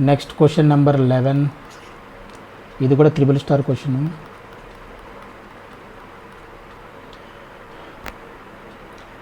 Next question number 11, ఇది కూడా triple star question.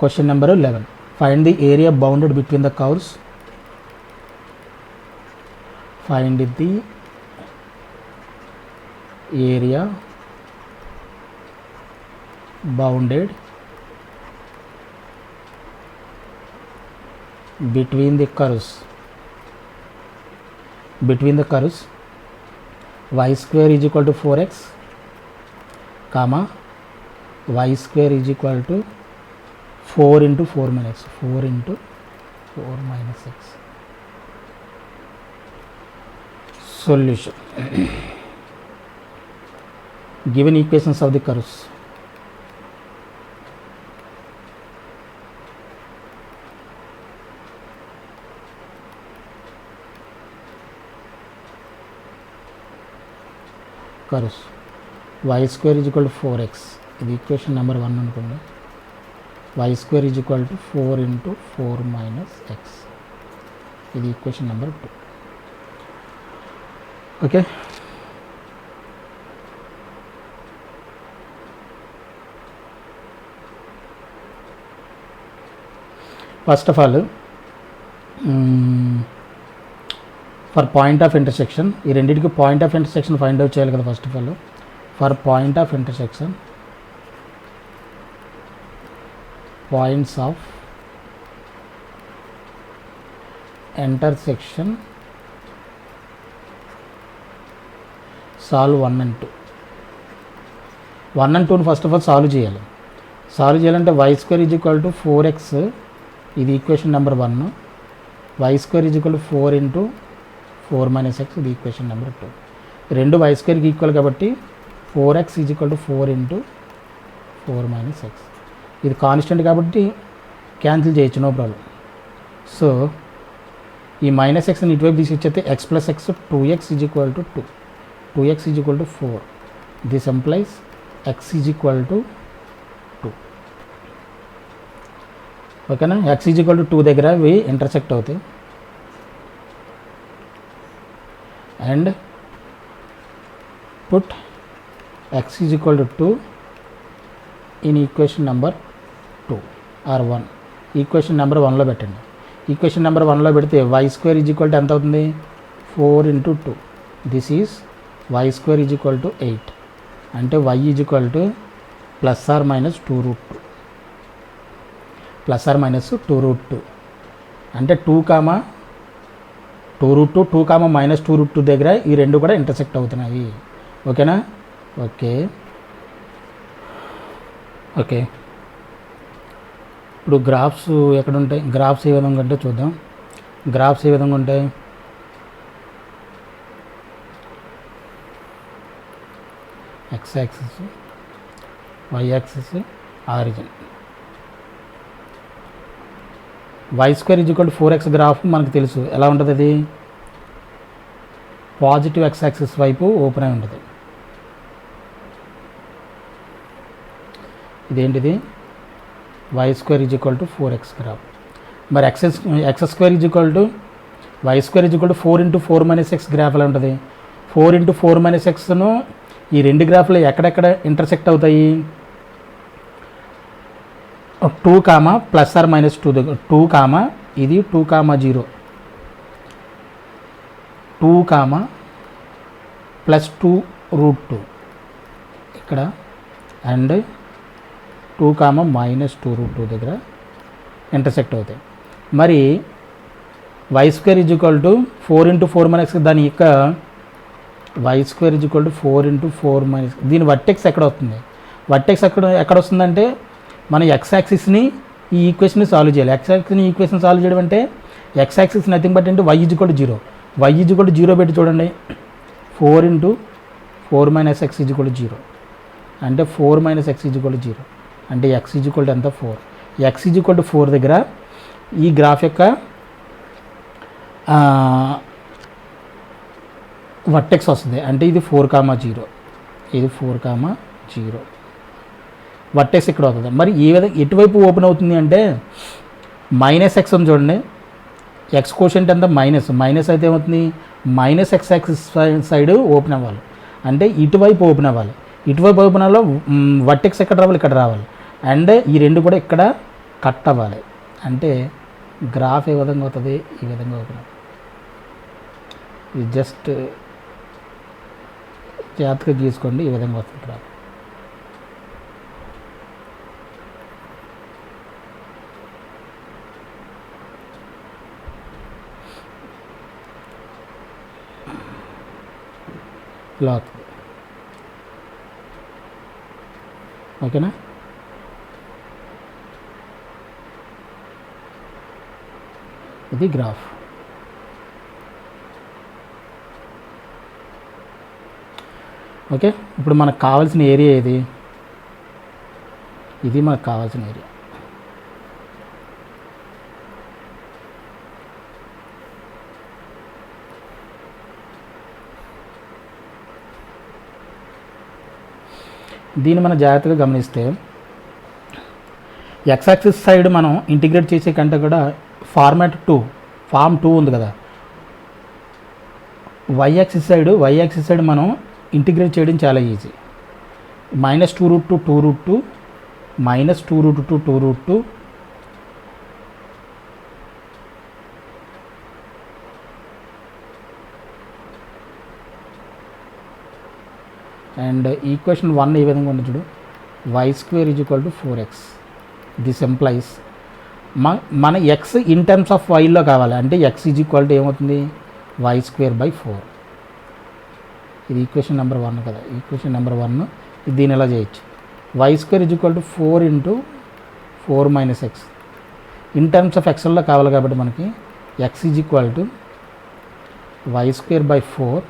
Question number 11, find the area bounded between the curves. Find the area bounded between the curves y square is equal to 4x comma y square is equal to 4 into 4 minus 4 into 4 minus x. Solution. Given equations of the curves. Curves y square is equal to 4x, ఇది equation number 1 అనుకోండి. y square is equal to 4 into 4 minus x, ఇది equation number 2. Okay, first of all for point of intersection, ఈ రెండింటికి point of intersection find out చేయాలి కదా. First of all for point of intersection, points of intersection solve 1 and 2. 1 and 2 first of all solve చేయాలి. Solve చేయాలంటే y square is equal to 4x, ఇది equation number 1. y square is equal to 4 into 4 minus x, ఇది equation number 2. రెండు y స్క్వేర్కి equal కాబట్టి 4x is equal to 4 into 4 minus x. ఇది constant కాబట్టి cancel చేయొచ్చు, no problem. So ఈ minus ఎక్స్ని ఇటువైపు తీసుకొచ్చేస్తే x plus X 2x is equal to 2, 2x is equal to 4. This implies x is equal to 2. ఓకేనా, x is equal to 2 దగ్గర ఇవి intersect అవుతాయి. And put x is equal to 2 in equation number 2 or 1. Equation number 1లో పెట్టండి. Equation number 1లో పెడితే y square is equal to ఎంత అవుతుంది, 4 into 2. This is y square is equal to 8. అంటే y is equal to plus or minus 2√2, plus or minus 2√2. అంటే 2 comma 2√2, 2 comma minus 2√2 దగ్గర ఈ రెండు కూడా ఇంటర్సెక్ట్ అవుతున్నాయి. ఓకేనా, ఓకే ఓకే. ఇప్పుడు గ్రాఫ్స్ ఎక్కడ ఉంటాయి, గ్రాఫ్స్ ఏ విధంగా ఉంటే చూద్దాం. గ్రాఫ్స్ ఏ విధంగా ఉంటాయి, x axis, y axis, origin. y square is equal to 4x graph మనకు తెలుసు ఎలా ఉంటుంది. అది పాజిటివ్ x యాక్సిస్ వైపు ఓపెన్ అయి ఉంటుంది. ఇదేంటిది, y square is equal to 4x graph. మరి x square is equal to y square is equal to 4 into 4 minus x graph ఎలా ఉంటుంది. 4 ఇంటూ 4 మైనస్ xను ఈ రెండు గ్రాఫ్లు ఎక్కడెక్కడ ఇంటర్సెక్ట్ అవుతాయి, 2 కామా ప్లస్ ఆర్ మైనస్ 2 దగ్గర, 2 కామా ఇది 2 కామా 0, 2 కామా ప్లస్ 2√2 ఇక్కడ, అండ్ 2 కామా మైనస్ 2√2 దగ్గర ఇంటర్సెక్ట్ అవుతాయి. మరి y square is equal to 4 into 4 minus, దాని యొక్క y square is equal to 4 into 4 minus, దీని వర్టెక్స్ ఎక్కడ వస్తుంది, వర్టెక్స్ ఎక్కడ వస్తుందంటే మన ఎక్స్ యాక్సిస్ని ఈ ఈక్వేషన్ని సాల్వ్ చేయాలి. ఎక్స్ యాక్సిస్ని ఈక్వేషన్ సాల్వ్ చేయడం అంటే ఎక్స్ యాక్సిస్ నథింగ్ బట్ అంటే y is equal to 0, y is equal to 0 పెట్టి చూడండి. 4 into 4 minus x is equal to 0 అంటే 4 minus x is equal to 0 అంటే x ఈజ్ ఈక్వల్ టు ఎంత 4. x is equal to 4 దగ్గర ఈ graph యొక్క vertex వస్తుంది. అంటే ఇది 4,0, ఇది 4,0 వర్టెక్స్ ఇక్కడ అవుతుంది. మరి ఏ విధంగా ఎటువైపు ఓపెన్ అవుతుంది అంటే మైనస్ ఎక్స్ ఉంది చూడండి, ఎక్స్ కోషెంట్ అంతా మైనస్ అయితే ఏమవుతుంది, minus X axis side open అవ్వాలి, అంటే ఇటువైపు ఓపెన్ అవ్వాలి. ఇటువైపు ఓపెన్ అవ్వాలి, వర్టెక్స్ ఎక్కడ రావాలి, ఇక్కడ రావాలి, అండ్ ఈ రెండు కూడా ఇక్కడ కట్ అవ్వాలి. అంటే గ్రాఫ్ ఏ విధంగా అవుతుంది, ఈ విధంగా ఓపెన్ అవుతుంది. ఇది జస్ట్ జాగ్రత్తగా గీసుకోండి, ఈ విధంగా వస్తుంది గ్రాఫ్. ఇలా అవుతుంది. ఓకేనా? ఇది గ్రాఫ్. ఓకే, ఇప్పుడు మనకు కావాల్సిన ఏరియా ఇది, ఇది మనకు కావాల్సిన ఏరియా. దీన్ని మనం జాగ్రత్తగా గమనిస్తే ఎక్స్ యాక్సిస్ సైడ్ మనం ఇంటిగ్రేట్ చేసే కంటే కూడా ఫార్మ్ 2 ఉంది కదా, వై యాక్సిస్ సైడ్ మనం ఇంటిగ్రేట్ చేయడం చాలా ఈజీ. -2√2 -2√2 అండ్ ఈక్వేషన్ 1 ఈ విధంగా ఉంది చూడు, y² = 4x. దిస్ ఎంప్లాయిస్ మన ఎక్స్ ఇన్ టర్మ్స్ ఆఫ్ వైలో కావాలి, అంటే x ఏమవుతుంది, y²/4. ఇది ఈక్వేషన్ నెంబర్ 1 కదా, ఈక్వేషన్ నెంబర్ 1 దీని ఎలా చేయొచ్చు, y² = 4 × 4 - x. In terms of ఎక్స్లో కావాలి కాబట్టి మనకి x y² / 4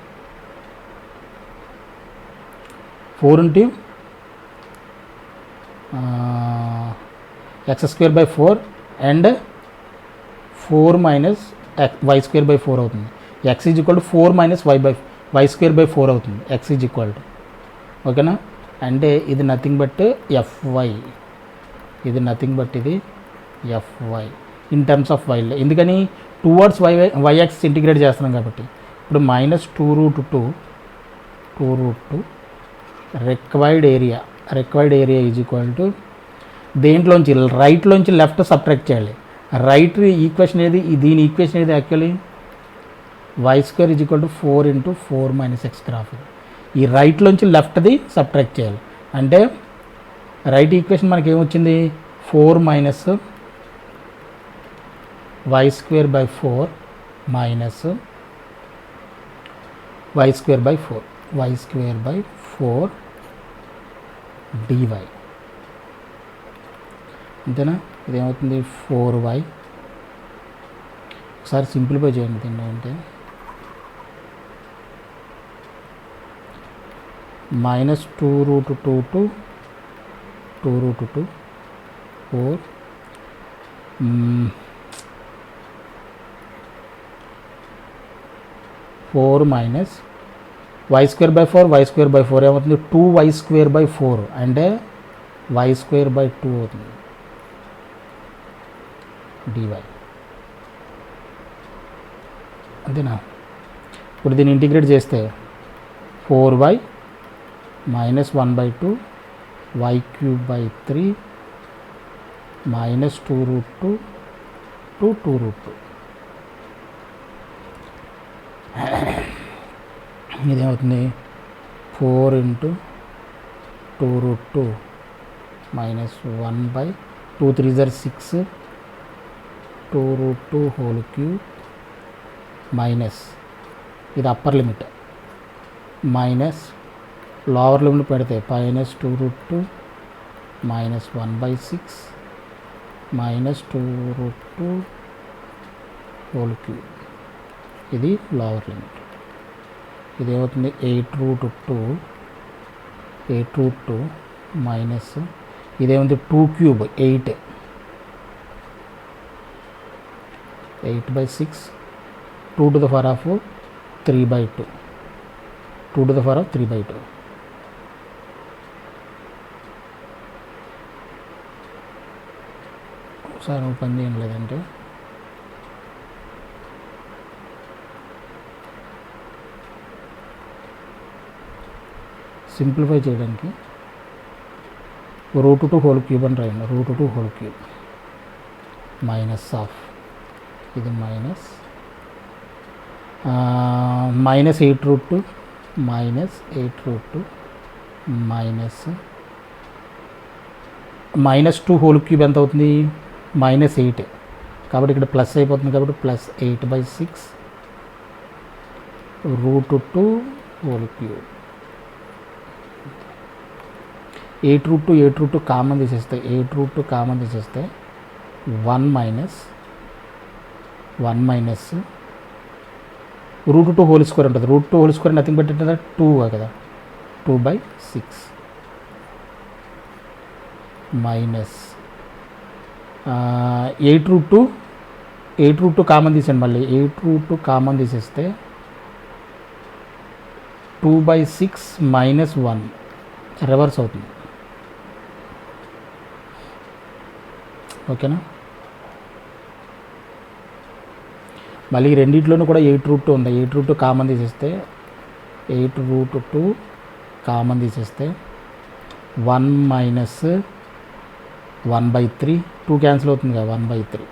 × x²/4 and 4 - y²/4 అవుతుంది. x = 4 - y²/4 అవుతుంది. x = ఓకేనా, అంటే ఇది నథింగ్ బట్ fy, ఇది నథింగ్ బట్ ఇది fy ఇన్ టర్మ్స్ ఆఫ్ వైలో. ఎందుకని టువర్డ్స్ y యాక్సిస్ ఇంటిగ్రేట్ చేస్తున్నాం కాబట్టి. ఇప్పుడు -2√2 రిక్వైర్డ్ ఏరియా = దేంట్లోంచి రైట్లోంచి లెఫ్ట్ సబ్ట్రాక్ట్ చేయాలి. రైట్ ఈక్వేషన్ ఏది, దీని ఈక్వేషన్ ఏది యాక్చువల్లీ y² = 4 × 4 - x గ్రాఫ్. ఈ రైట్లోంచి లెఫ్ట్ది సబ్ట్రాక్ట్ చేయాలి, అంటే రైట్ ఈక్వేషన్ మనకి ఏమొచ్చింది, 4 - y²/4 y²/4 dy. అంతేనా, ఇదేమవుతుంది 4y. ఒకసారి సింప్లిఫై చేయండి దీన్ని, అంటే -2√2 2√2 4 4 - y²/4 ఏమవుతుంది, 2y²/4 అంటే y²/2 అవుతుంది dy. అంతేనా. ఇప్పుడు దీన్ని ఇంటిగ్రేట్ చేస్తే 4y - 1/2 y³ 3 -2√2 2√2. ఇదేమవుతుంది 4 × 2√2 -1/2 3 = 6 2√2 3 మైనస్ ఇది upper limit minus lower limit పెడితే -2√2 -1/6 -2√2 3. ఇది lower limit. ఇదేమవుతుంది 8√2 minus ఇదేముంది 2³ 8/6 2 to the power of 3/2 2 to the power of 3/2. ఒకసారి ఓపెన్ చేయం లేదంటే సింప్లిఫై చేయడానికి √2 హోల్ క్యూబ్ అని రాయండి. √2 హోల్ క్యూబ్ మైనస్ ఆఫ్ ఇది మైనస్ -8√2 -8√2 -2 హోల్ క్యూబ్ ఎంత అవుతుంది? -8 కాబట్టి ఇక్కడ ప్లస్ అయిపోతుంది కాబట్టి +8/6 √2 హోల్ క్యూబ్. 8√2 కామన్ తీసేస్తే 8√2 కామన్ తీసేస్తే 1 మైనస్ √2 హోల్ స్క్వేర్ ఉంటుంది. √2 హోల్ స్క్వేర్ నథింగ్ బట్ ఏంటంటే 2 కదా, 2/6 మైనస్ 8√2 కామన్ తీసేయండి. మళ్ళీ 8√2 కామన్ తీసేస్తే 2/6 -1 రివర్స్ అవుతుంది. ఓకేనా? మళ్ళీ రెండిట్లోనూ కూడా 8√2 ఉంది. 8√2 కామన్ తీసేస్తే 8√2 కామన్ తీసేస్తే 1 మైనస్ 1/3 2 క్యాన్సిల్ అవుతుంది కదా, 1/3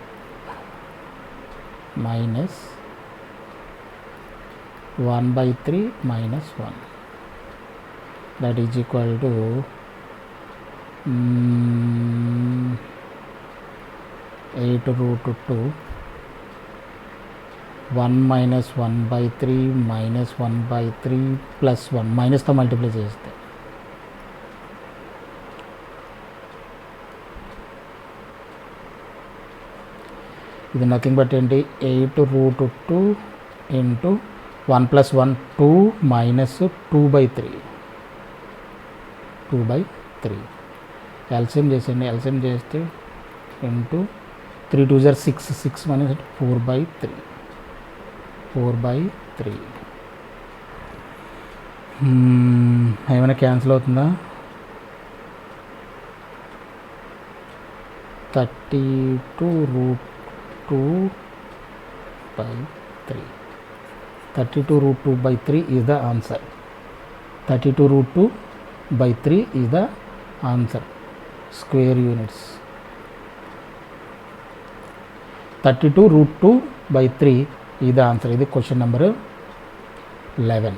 minus 1/3 minus 1 that is equal to 8√2 1 minus 1/3 minus 1/3 plus 1 మైనస్తో మల్టిప్లై చేస్తే ఇది నథింగ్ బట్ ఏంటి 8√2 ఇంటూ 1 + 1 2 మైనస్ 2/3 ఎల్సిఎం చేసేయండి. ఎల్సిఎం చేస్తే ఇంటూ 3 2 6 6 మైనస్ 4/3 ఏమైనా క్యాన్సిల్ అవుతుందా? 32√2/3 32√2/3 is the answer. 32√2/3 is the answer. Square units. 32√2/3 is the answer. This is question number 11.